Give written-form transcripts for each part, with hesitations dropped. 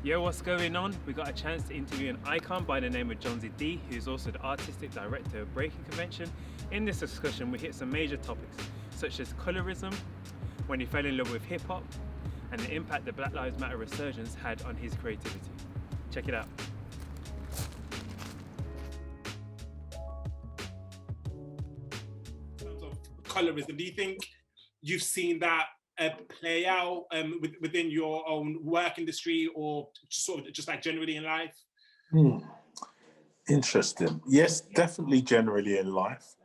Yo, what's going on? We got a chance to interview an icon by the name of Jonzi D, who's also the artistic director of Breaking Convention. In this discussion, we hit some major topics, such as colorism, when he fell in love with hip hop, and the impact the Black Lives Matter resurgence had on his creativity. Check it out. In terms of colorism, do you think you've seen that play out within your own work industry, or sort of just like generally in life? Interesting. Yes, definitely generally in life.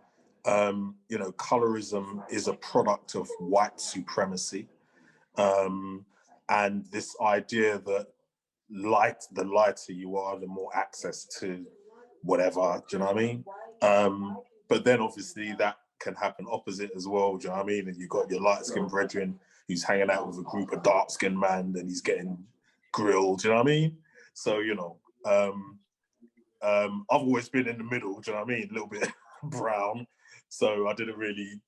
Colorism is a product of white supremacy. And this idea that the lighter you are, the more access to whatever, do you know what I mean? But then obviously that can happen opposite as well, do you know what I mean? And you've got your light-skinned brethren who's hanging out with a group of dark-skinned men and he's getting grilled, do you know what I mean? So, I've always been in the middle, do you know what I mean? A little bit brown. So I didn't really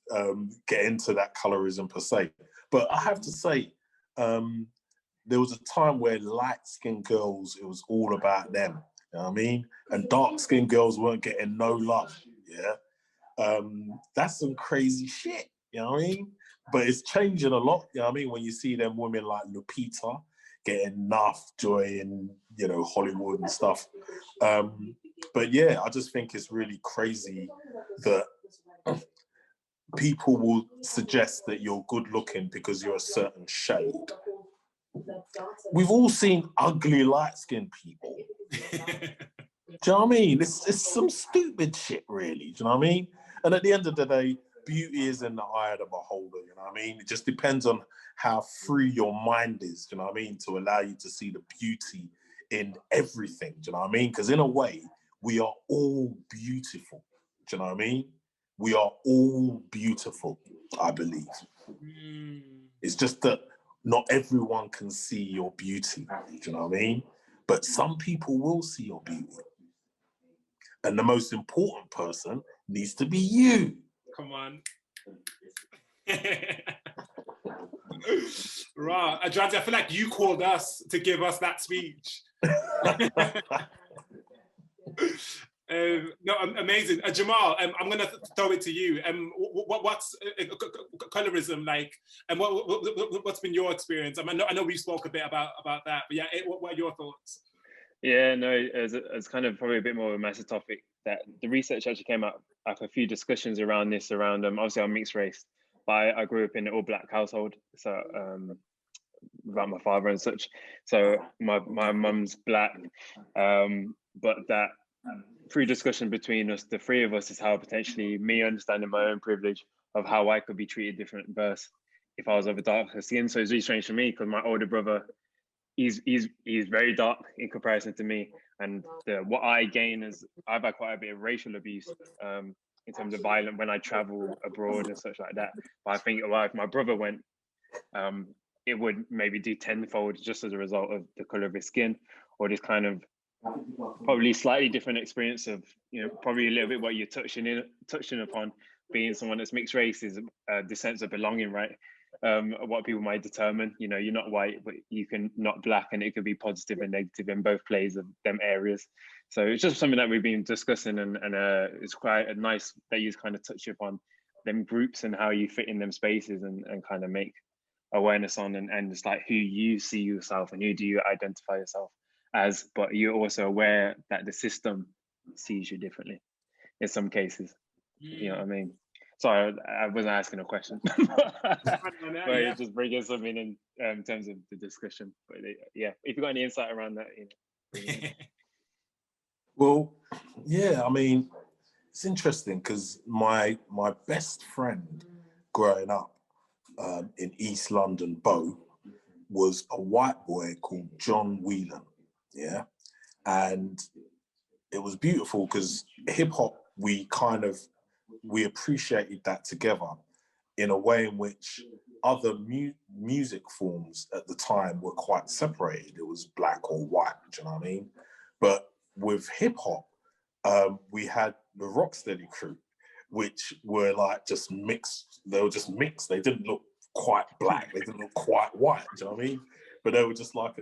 get into that colorism per se. But I have to say, there was a time where light-skinned girls, it was all about them, you know what I mean? And dark-skinned girls weren't getting no love, yeah? That's some crazy shit, you know what I mean? But it's changing a lot, you know what I mean? When you see them women like Lupita getting enough joy in, Hollywood and stuff. But yeah, I just think it's really crazy that people will suggest that you're good looking because you're a certain shade. We've all seen ugly light-skinned people. Do you know what I mean? It's some stupid shit, really. Do you know what I mean? And at the end of the day, beauty is in the eye of the beholder, you know what I mean? It just depends on how free your mind is, do you know what I mean? To allow you to see the beauty in everything, do you know what I mean? Because in a way, we are all beautiful, do you know what I mean? We are all beautiful, I believe. It's just that not everyone can see your beauty, do you know what I mean? But some people will see your beauty. And the most important person needs to be you. Come on. Right. Jonzi, I feel like you called us to give us that speech. No, amazing. Jamal, I'm going to throw it to you. What's colorism like? And what's been your experience? I know we spoke a bit about that, but yeah, what are your thoughts? Yeah, no, it's kind of probably a bit more of a massive topic. That the research actually came out after a few discussions around this, obviously I'm mixed race, but I grew up in an all-black household, so without my father and such. So my mum's black, but that through discussion between us, the three of us, is how potentially me understanding my own privilege of how I could be treated different versus if I was of a darker skin. So it's really strange for me because my older brother, he's very dark in comparison to me, and what I gain is I've had quite a bit of racial abuse in terms of violence when I travel abroad and such like that. But I think if my brother went, it would maybe do tenfold just as a result of the color of his skin, or this kind of probably slightly different experience of, probably a little bit what you're touching upon, being someone that's mixed race is the sense of belonging, right? What people might determine, you're not white, but you can not black, and it could be positive and negative in both plays of them areas. So it's just something that we've been discussing, and it's quite nice that you kind of touch upon them groups and how you fit in them spaces and kind of make awareness on, and it's like who you see yourself and who do you identify yourself as, but you're also aware that the system sees you differently in some cases. You know what I mean? Sorry, I wasn't asking a question, but yeah, just bringing something in terms of the discussion. But yeah, if you've got any insight around that, Well, yeah, I mean, it's interesting because my best friend growing up in East London, Bow, was a white boy called John Whelan, yeah? And it was beautiful because hip hop, we appreciated that together in a way in which other music forms at the time were quite separated. It was black or white, do you know what I mean? But with hip hop, we had the Rocksteady crew, which were like just mixed. They were just mixed. They didn't look quite black. They didn't look quite white, do you know what I mean? But they were just like,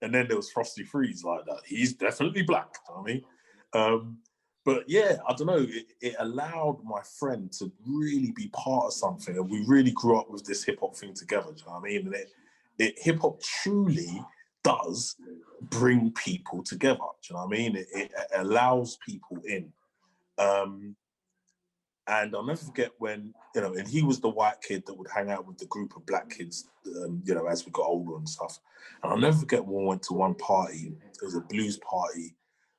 And then there was Frosty Freeze like that. He's definitely black, you know what I mean? But yeah, I don't know, it allowed my friend to really be part of something. And we really grew up with this hip hop thing together, do you know what I mean? And hip hop truly does bring people together, do you know what I mean? It allows people in. And I'll never forget when, you know, and he was the white kid that would hang out with the group of black kids, you know, as we got older and stuff. And I'll never forget when we went to one party. It was a blues party,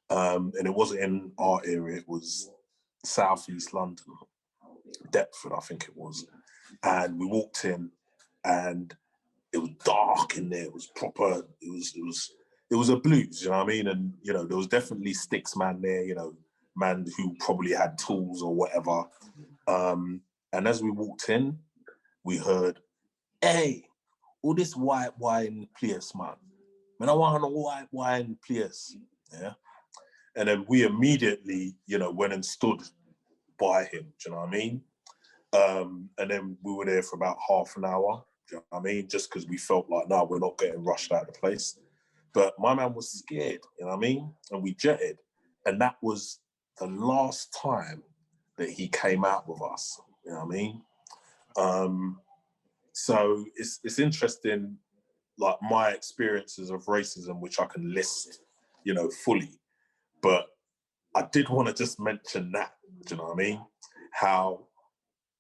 and it wasn't in our area. It was Southeast London, Deptford, I think it was. And we walked in, and it was dark in there. It was proper. It was a blues, you know what I mean? And you know, there was definitely Sticks man there, you know, man who probably had tools or whatever. And as we walked in, we heard, "Hey, all this white wine place, man. Man, I want a white wine place." Yeah. And then we immediately, you know, went and stood by him. Do you know what I mean? And then we were there for about half an hour. Do you know what I mean? Just because we felt like, no, we're not getting rushed out of the place. But my man was scared. You know what I mean? And we jetted, and that was the last time that he came out with us. You know what I mean? So it's interesting, like my experiences of racism, which I can list, you know, fully. But I did want to just mention that, do you know what I mean? How,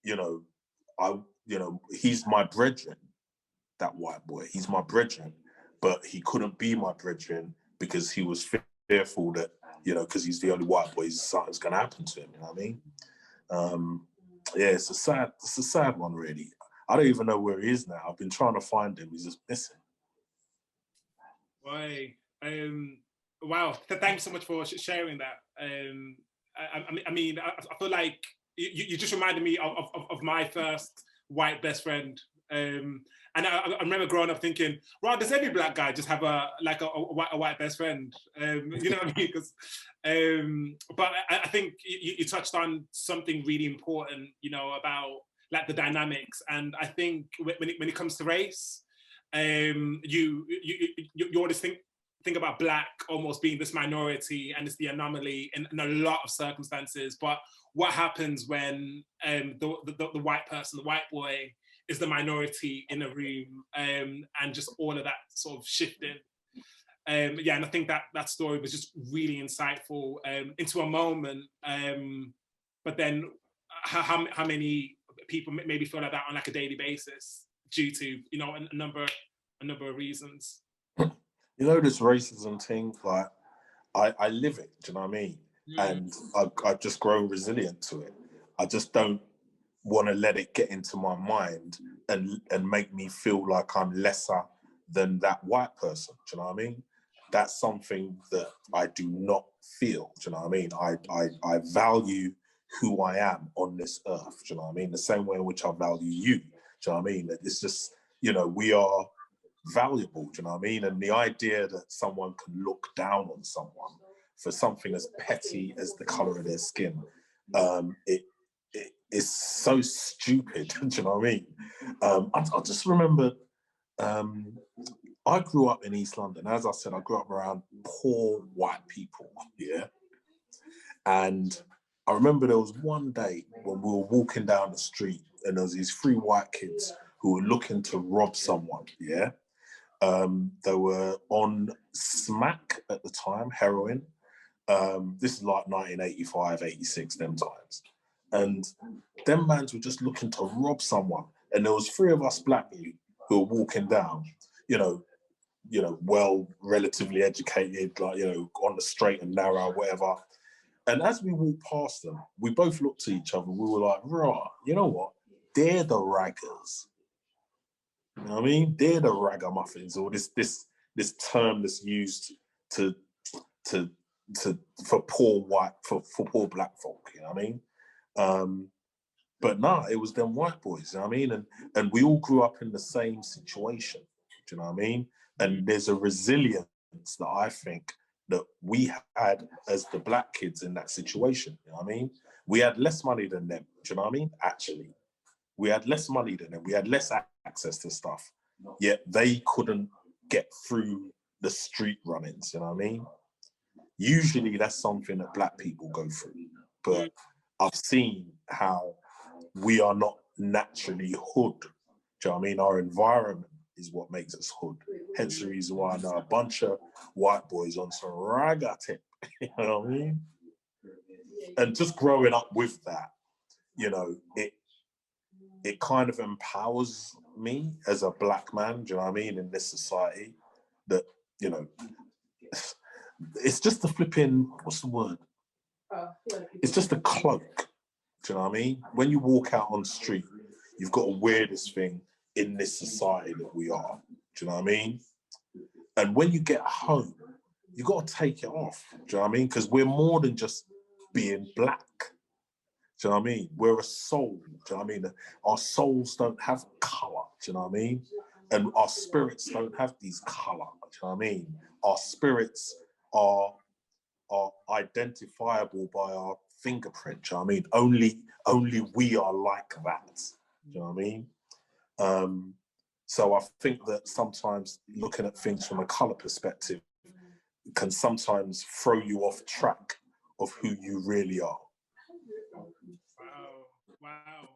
you know, he's my brethren, that white boy. He's my brethren, but he couldn't be my brethren because he was fearful that, you know, because he's the only white boy, something's going to happen to him, you know what I mean? Yeah, it's a sad one, really. I don't even know where he is now. I've been trying to find him. He's just missing. Why? Wow. Thanks so much for sharing that. I mean, I feel like you just reminded me of my first white best friend. And I remember growing up thinking, well, does every black guy just have a white best friend? You know what I mean? Because, but I think you touched on something really important, you know, about like the dynamics. And I think when it comes to race, you always think about black almost being this minority and it's the anomaly in a lot of circumstances. But what happens when the white person, the white boy, is the minority in a room, and just all of that sort of shifting. Yeah, and I think that story was just really insightful into a moment. But then how many people maybe feel like that on like a daily basis due to, you know, a number of reasons. You know, this racism thing, like I live it, do you know what I mean? And I've just grown resilient to it. I just don't want to let it get into my mind and make me feel like I'm lesser than that white person, do you know what I mean? That's something that I do not feel, do you know what I mean? I value who I am on this earth, do you know what I mean? The same way in which I value you, do you know what I mean? It's just, you know, we are valuable, do you know what I mean? And the idea that someone can look down on someone for something as petty as the color of their skin, it is so stupid, do you know what I mean? I just remember, I grew up in East London. As I said, I grew up around poor white people, yeah? And I remember there was one day when we were walking down the street and there was these 3 white kids who were looking to rob someone, yeah? They were on smack at the time, heroin. This is like 1985, 86, them times. And them mans were just looking to rob someone. And there was 3 of us black youth who were walking down, you know, well, relatively educated, like, you know, on the straight and narrow, whatever. And as we walked past them, we both looked at each other. We were like, rah, you know what? They're the raggers. You know what I mean? They're the ragamuffins, or this term that's used for poor black folk. You know what I mean? But nah, it was them white boys. You know what I mean? And we all grew up in the same situation. Do you know what I mean? And there's a resilience that I think that we had as the black kids in that situation. You know what I mean? We had less money than them. Do you know what I mean? Actually, we had less money than them. We had less access to stuff. Yet they couldn't get through the street run-ins, you know what I mean? Usually that's something that black people go through, but I've seen how we are not naturally hood. Do you know what I mean? Our environment is what makes us hood. Hence the reason why I know a bunch of white boys on some ragga tip, you know what I mean? And just growing up with that, you know, it kind of empowers me as a black man, do you know what I mean, in this society, that, you know, it's just a flipping, what's the word? It's just a cloak, do you know what I mean? When you walk out on the street, you've got to wear this thing in this society that we are, do you know what I mean? And when you get home, you got to take it off, do you know what I mean? Because we're more than just being black. Do you know what I mean? We're a soul. Do you know what I mean? Our souls don't have colour. Do you know what I mean? And our spirits don't have these colour. Do you know what I mean? Our spirits are identifiable by our fingerprint. Do you know what I mean? Only we are like that. Do you know what I mean? So I think that sometimes looking at things from a colour perspective can sometimes throw you off track of who you really are. Wow.